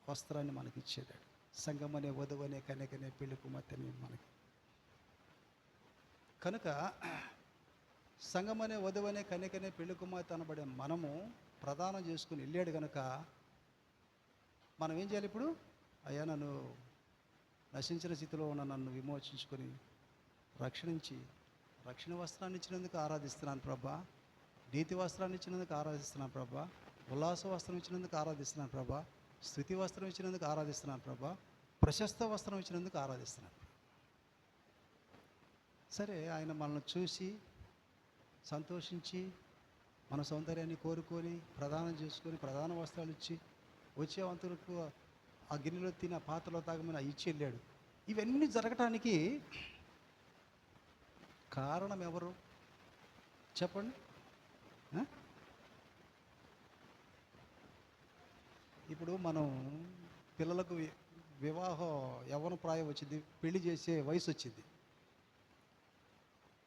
వస్త్రాన్ని మనకి ఇచ్చేదాడు. సంగమనే, వధువనే, కన్యకనే, పెళ్లి కుమార్తెని మనకి. కనుక సంగమనే, వధువనే, కన్యకనే, పెళ్లి కుమార్తె అనబడే మనము ప్రదానం చేసుకుని వెళ్ళాడు కనుక మనం ఏం చేయాలి ఇప్పుడు? అయ్యా, నన్ను నశించిన స్థితిలో ఉన్న నన్ను విమోచించుకొని రక్షణ వస్త్రాన్ని ఇచ్చినందుకు ఆరాధిస్తున్నాను ప్రభా, నీతి వస్త్రాన్ని ఇచ్చినందుకు ఆరాధిస్తున్నాను ప్రభా, ఉల్లాస వస్త్రం ఇచ్చినందుకు ఆరాధిస్తున్నాను ప్రభా, స్తుతి వస్త్రం ఇచ్చినందుకు ఆరాధిస్తున్నాను ప్రభా, ప్రశస్త వస్త్రం ఇచ్చినందుకు ఆరాధిస్తున్నాను. సరే, ఆయన మనల్ని చూసి సంతోషించి మన సౌందర్యాన్ని కోరుకొని ప్రదానం చేసుకొని ప్రధాన వస్త్రాలు ఇచ్చి వచ్చేవంతులకు ఆ గిన్నెలో తిని ఆ పాత్రలో తాగమని ఇచ్చి వెళ్ళాడు. ఇవన్నీ జరగటానికి కారణం ఎవరు చెప్పండి? ఇప్పుడు మనం పిల్లలకు యవ్వన ప్రాయం వచ్చింది, పెళ్లి చేసే వయసు వచ్చింది.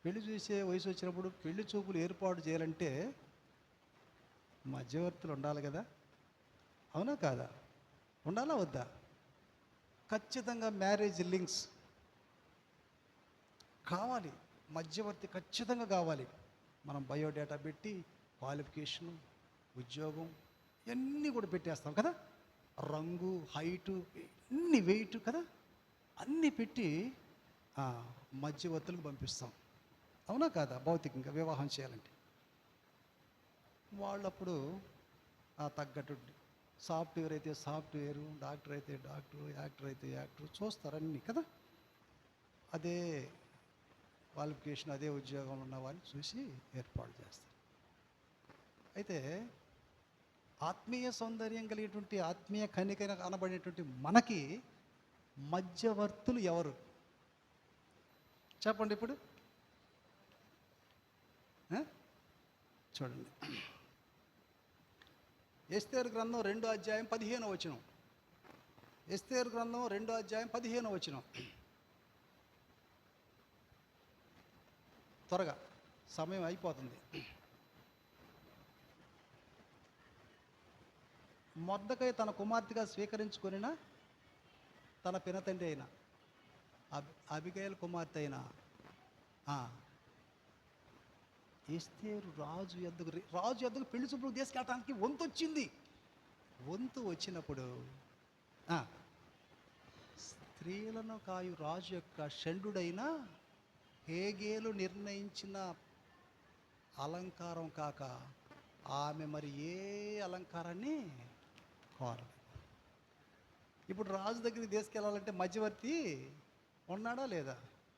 పెళ్లి చేసే వయసు వచ్చినప్పుడు పెళ్లి చూపులు ఏర్పాటు చేయాలంటే మధ్యవర్తులు ఉండాలి కదా, అవునా కాదా? ఉండాలా వద్దా? ఖచ్చితంగా మ్యారేజ్ లింక్స్ కావాలి, మధ్యవర్తి ఖచ్చితంగా కావాలి. మనం బయోడేటా పెట్టి క్వాలిఫికేషను, ఉద్యోగం ఇవన్నీ కూడా పెట్టేస్తాం కదా, రంగు, హైటు, అన్ని వెయిట్ కదా, అన్నీ పెట్టి మధ్యవర్తులకు పంపిస్తాం, అవునా కాదా? భౌతికంగా వివాహం చేయాలంటే వాళ్ళప్పుడు తగ్గట్టు సాఫ్ట్వేర్ అయితే సాఫ్ట్వేరు, డాక్టర్ అయితే డాక్టరు, యాక్టర్ అయితే యాక్టరు చూస్తారు అన్నీ కదా. అదే క్వాలిఫికేషన్, అదే ఉద్యోగంలో ఉన్న వాళ్ళని చూసి ఏర్పాటు చేస్తారు. అయితే ఆత్మీయ సౌందర్యం కలిగినటువంటి ఆత్మీయ కనిక అనబడినటువంటి మనకి మధ్యవర్తులు ఎవరు చెప్పండి ఇప్పుడు? చూడండి, ఎస్తేరు గ్రంథం 2వ అధ్యాయం 15వ వచనం. ఎస్తేరు గ్రంథం 2వ అధ్యాయం 15వ వచనం. త్వరగా, సమయం అయిపోతుంది. మొర్దెకై తన కుమార్తెగా స్వీకరించుకొనిన తన పినతండ్రి అయిన అబిగయల్ కుమార్తె అయిన ఎస్తేరు రాజు యొద్దకు పెళ్లి చూపులకు తీసుకెళ్ళటానికి వంతు వచ్చింది. వంతు వచ్చినప్పుడు స్త్రీలను కాయు రాజు యొక్క షండుడైన హేగేలు నిర్ణయించిన అలంకారం కాక ఆమె మరి ఏ అలంకారాన్ని కోరలేదు. ఇప్పుడు రాజు దగ్గరికి తీసుకెళ్ళాలంటే మధ్యవర్తి ఉన్నాడా లేదా?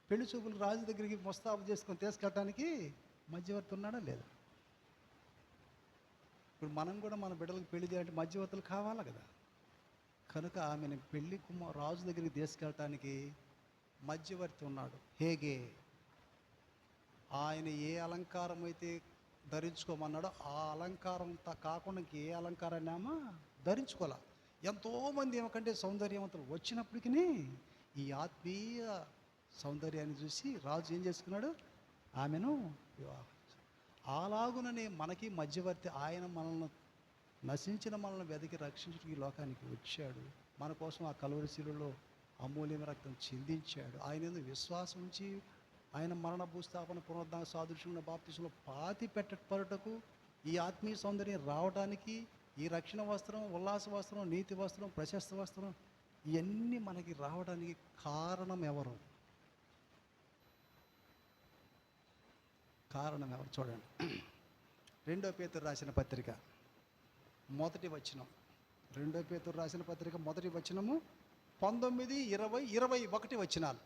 పెళ్లి చూపులు రాజు దగ్గరికి ముస్తాబు చేసుకొని తీసుకెళ్ళటానికి మధ్యవర్తి ఉన్నాడా లేదా? ఇప్పుడు మనం కూడా మన బిడ్డలకు పెళ్లి చేయాలంటే మధ్యవర్తులు కావాలా కదా. కనుక ఆమెను పెళ్లి రాజు దగ్గరికి తీసుకెళ్ళటానికి మధ్యవర్తి ఉన్నాడు, హేగే. ఆయన ఏ అలంకారం అయితే ధరించుకోమన్నాడో ఆ అలంకారం కాకుండా ఏ అలంకారాన్ని ఆమె ధరించుకోలే. ఎంతోమంది ఏమకంటే సౌందర్యవంతులు వచ్చినప్పటికీ ఈ ఆత్మీయ సౌందర్యాన్ని చూసి రాజు ఏం చేసుకున్నాడు? ఆమెను వివాహం. అలాగుననే మనకి మధ్యవర్తి ఆయన మనల్ని నశించిన మనల్ని వెతికి రక్షించడానికి ఈ లోకానికి వచ్చాడు. మన కోసం ఆ కలువరి శిలువలో అమూల్యమైన రక్తం చిందించాడు. ఆయన విశ్వాసం ఉంచి ఆయన మరణ భూస్థాపన పునరుద్ధాన సాదృశ్యంలో బాప్తిసంలో పాతి పరుటకు ఈ ఆత్మీయ సౌందర్యం రావడానికి ఈ రక్షణ వస్త్రం, ఉల్లాస వస్త్రం, నీతి వస్త్రం, ప్రశస్త వస్త్రం ఇవన్నీ మనకి రావడానికి కారణం ఎవరు? చూడండి, 2వ పేతురు రాసిన పత్రిక 1వ వచనం. 2వ పేతురు రాసిన పత్రిక 1వ వచనము 19, 20, 21 వచనాలు.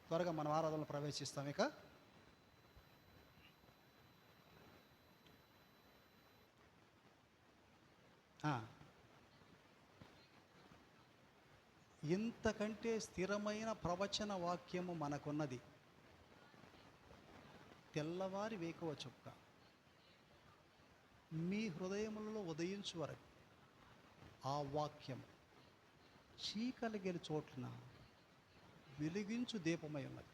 త్వరగా మనం ఆరాధనలో ప్రవేశిస్తాం. ఇక ఇంతకంటే స్థిరమైన ప్రవచన వాక్యము మనకున్నది. తెల్లవారి వేకువ చుక్క మీ హృదయములలో ఉదయించు వరకు ఆ వాక్యం చీకలి గెలి చోట్ల వెలిగించు దీపమై ఉన్నది.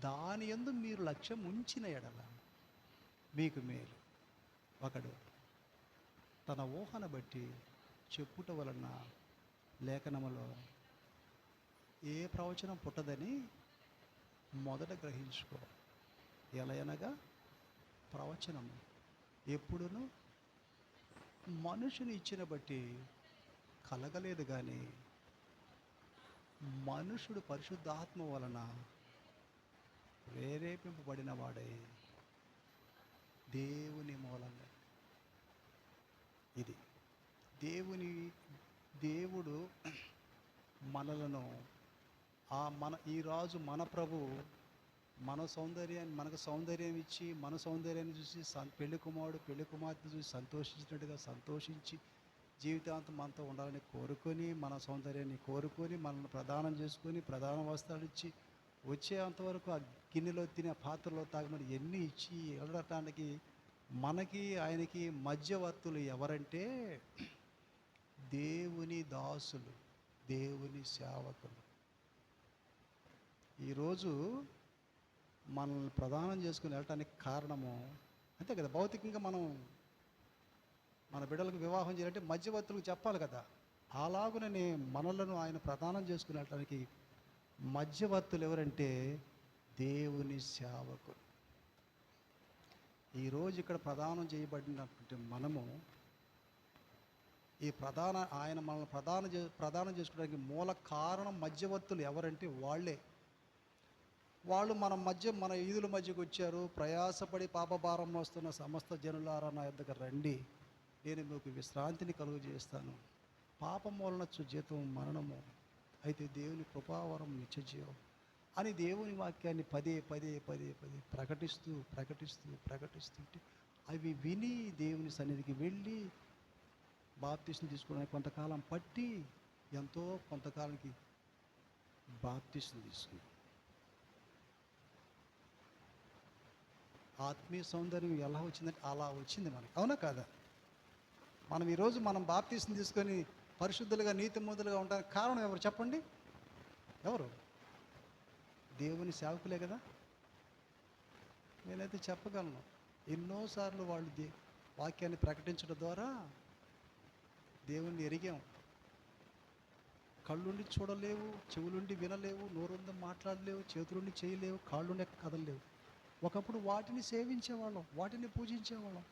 దాని యందు మీరు లక్ష్యం ఉంచిన ఎడల మీకు మేలు. ఒకడు తన ఊహను బట్టి చెప్పుట వలన లేఖనములో ఏ ప్రవచనం పుట్టదని మొదట గ్రహించుకో. ఎలయనగా ప్రవచనము ఎప్పుడును మనుషుని ఇచ్చిన బట్టి కలగలేదు, కానీ మనుషుడు పరిశుద్ధాత్మ వలన ప్రేరేపింపబడిన వాడే దేవుని మూలంగా. ఇది దేవుడు మనలను ఈ రాజు మన ప్రభు మనకు సౌందర్యం ఇచ్చి మన సౌందర్యాన్ని చూసి పెళ్లి కుమార్తె చూసి సంతోషించినట్టుగా సంతోషించి జీవితాంతం మనతో ఉండాలని కోరుకొని, మన సౌందర్యాన్ని కోరుకొని, మనల్ని ప్రదానం చేసుకొని, ప్రధాన వస్త్రాలు ఇచ్చి వచ్చేంతవరకు ఆ గిన్నెలో తినే పాత్రలో తాగమని ఎన్ని ఇచ్చి వెళ్ళటానికి మనకి ఆయనకి మధ్యవర్తులు ఎవరంటే దేవుని దాసులు, దేవుని సేవకులు. ఈరోజు మనల్ని ప్రదానం చేసుకుని వెళ్ళటానికి కారణము అంతే కదా. భౌతికంగా మనం మన బిడ్డలకు వివాహం చేయాలంటే మధ్యవర్తులకు చెప్పాలి కదా. అలాగుననే మనలను ఆయన ప్రదానం చేసుకుని వెళ్ళటానికి మధ్యవర్తులు ఎవరంటే దేవుని సేవకులు. ఈరోజు ఇక్కడ ప్రదానం చేయబడినటువంటి మనము ఆయన మనల్ని ప్రదానం చేసుకోవడానికి మూల కారణం మధ్యవర్తులు ఎవరంటే వాళ్ళు మన ఈదుల మధ్యకు వచ్చారు. ప్రయాసపడి పాపభారం మోస్తున్న సమస్త జనులారా నా యొద్దకు రండి, నేను మీకు విశ్రాంతిని కలుగజేస్తాను. పాపం వలన జీతం మరణము, అయితే దేవుని కృపావరం నిత్యజీవం. అని దేవుని వాక్యాన్ని పదే పదే పదే పదే ప్రకటిస్తుంటే అవి విని దేవుని సన్నిధికి వెళ్ళి బాప్తిస్మం తీసుకోవడానికి కొంతకాలం పట్టి ఎంతో కొంతకాలానికి బాప్తిస్మం తీసుకుంది. ఆత్మీయ సౌందర్యం ఎలా వచ్చిందంటే అలా వచ్చింది మనకి, అవునా కాదా? మనం బాప్తిస్మం తీసుకొని పరిశుద్ధులుగా నీతిమంతులుగా ఉండడానికి కారణం ఎవరు చెప్పండి? ఎవరు? దేవుని సేవకులే కదా. నేనైతే చెప్పగలను, ఎన్నోసార్లు వాళ్ళు వాక్యాన్ని ప్రకటించడం ద్వారా దేవుణ్ణి ఎరిగాం. కళ్ళుండి చూడలేవు, చెవులుండి వినలేవు, నోరుండి మాట్లాడలేవు, చేతులుండి చేయలేవు, కాళ్ళుండి కదలలేవు. ఒకప్పుడు వాటిని సేవించేవాళ్ళం, వాటిని పూజించేవాళ్ళం.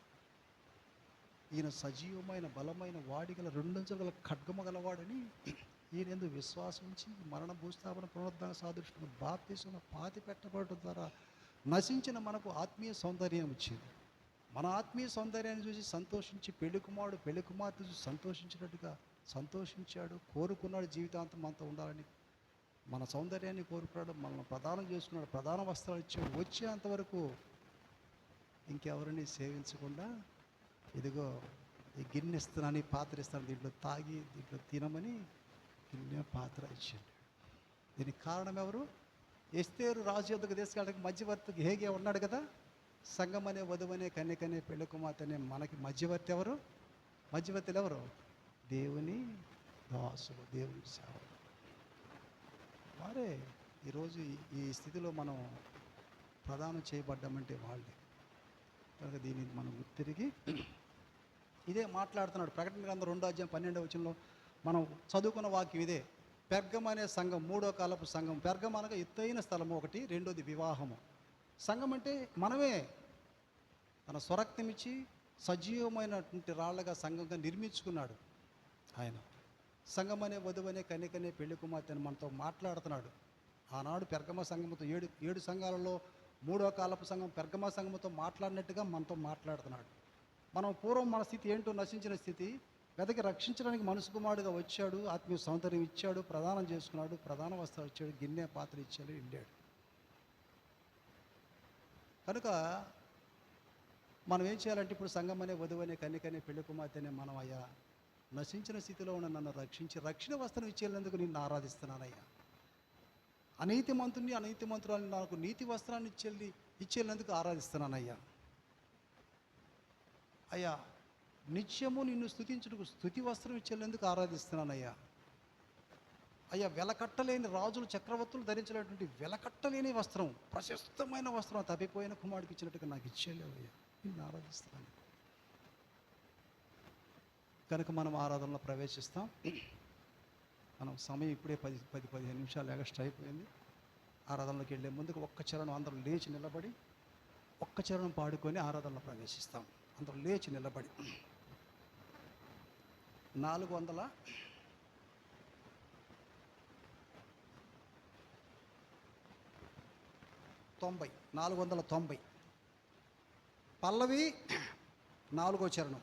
ఈయన సజీవమైన బలమైన వాడిగల రెండంచుల ఖడ్గమ గలవాడని ఈయన ఎందుకు విశ్వాసం ఉంచి మరణ భూస్థాపన పునరుద్ధరణ సాదృశ్యం బాప్తిస్మం పాతి పెట్టబడటం ద్వారా నశించిన మనకు ఆత్మీయ సౌందర్యం వచ్చింది. మన ఆత్మీయ సౌందర్యాన్ని చూసి సంతోషించి పెళ్లి కుమార్తె చూసి సంతోషించినట్టుగా సంతోషించాడు, కోరుకున్నాడు. జీవితాంతం మనతో ఉండాలని మన సౌందర్యాన్ని కోరుకున్నాడు, మనల్ని ప్రదానం చేసుకున్నాడు, ప్రధాన వస్త్రాలు ఇచ్చాడు. వచ్చేంతవరకు ఇంకెవరిని సేవించకుండా ఇదిగో ఈ గిన్నె ఇస్తున్నాను, ఈ పాత్ర ఇస్తాను, దీంట్లో తాగి దీంట్లో తినమని గిన్నె పాత్ర ఇచ్చాడు. దీనికి కారణం ఎవరు? ఎస్తేరు రాజు యొద్దకు తీసుకెళ్ళడానికి మధ్యవర్తికి హేగే ఉన్నాడు కదా. సంఘం అనే వధువనే కన్యకనే పెళ్లి కుమార్తెనే మనకి మధ్యవర్తి ఎవరు? మధ్యవర్తులు ఎవరు? దేవుని దాసులు, దేవుని సేవలు. వారే ఈరోజు ఈ స్థితిలో మనం ప్రదానం చేయబడ్డామంటే వాళ్ళే. కనుక దీన్ని మనం తిరిగి ఇదే మాట్లాడుతున్నాడు. ప్రకటన గ్రంథం 2:12 మనం చదువుకున్న వాక్యం ఇదే. పెర్గమ అనే సంఘం, 3వ కాలపు సంఘం. పెర్గమ అనగా ఎత్తైన స్థలము ఒకటి, రెండోది వివాహము. సంఘం అంటే మనమే. తన స్వరక్తం ఇచ్చి సజీవమైనటువంటి రాళ్లగా సంఘంగా నిర్మించుకున్నాడు ఆయన. సంఘం అనే వధువనే కన్యకనే పెళ్లి కుమార్తె అని మనతో మాట్లాడుతున్నాడు. ఆనాడు పెర్గమ సంఘముతో ఏడు సంఘాలలో 3వ కాలపు సంఘం పెర్గమ సంఘముతో మాట్లాడినట్టుగా మనతో మాట్లాడుతున్నాడు. మనం పూర్వం మన స్థితి ఏంటో, నశించిన స్థితి వెతకి రక్షించడానికి మనసు కుమారుడుగా వచ్చాడు, ఆత్మీయ సౌందర్యం ఇచ్చాడు, ప్రదానం చేసుకున్నాడు, ప్రధాన వస్త్రాలు ఇచ్చాడు, గిన్నె పాత్ర ఇచ్చాడు, వెళ్ళాడు. కనుక మనం ఏం చేయాలంటే ఇప్పుడు సంఘం అనే వధువనే కన్యకనే పెళ్లి కుమార్తెనే మనం అయ్యా నశించిన స్థితిలో ఉన్న నన్ను రక్షించి రక్షణ వస్త్రం ఇచ్చేందుకు నిన్ను ఆరాధిస్తున్నానయ్యా. అనీతిమంతురాలని నాకు నీతి వస్త్రాన్ని ఇచ్చేందుకు ఆరాధిస్తున్నానయ్యా. అయ్యా నిత్యము నిన్ను స్తుతించుటకు స్తుతి వస్త్రం ఇచ్చేందుకు ఆరాధిస్తున్నానయ్యా. అయ్యా వెలకట్టలేని రాజులు చక్రవర్తులు ధరించినటువంటి వెలకట్టలేని వస్త్రం, ప్రశస్తమైన వస్త్రం తప్పిపోయిన కుమారుడికి ఇచ్చినట్టుగా నాకు ఇచ్చేలేవయ్యా, నిన్ను ఆరాధిస్తాను. కనుక మనం ఆరాధనలో ప్రవేశిస్తాం. మనం సమయం ఇప్పుడే 10-15 నిమిషాలు ఎగస్ట్రా అయిపోయింది. ఆరాధనలోకి వెళ్ళే ముందుకు ఒక్క చరణం అందరూ లేచి నిలబడి ఒక్క చరణం పాడుకొని ఆరాధనలో ప్రవేశిస్తాం. అందరూ లేచి నిలబడి 490 పల్లవి 4వ చరణం.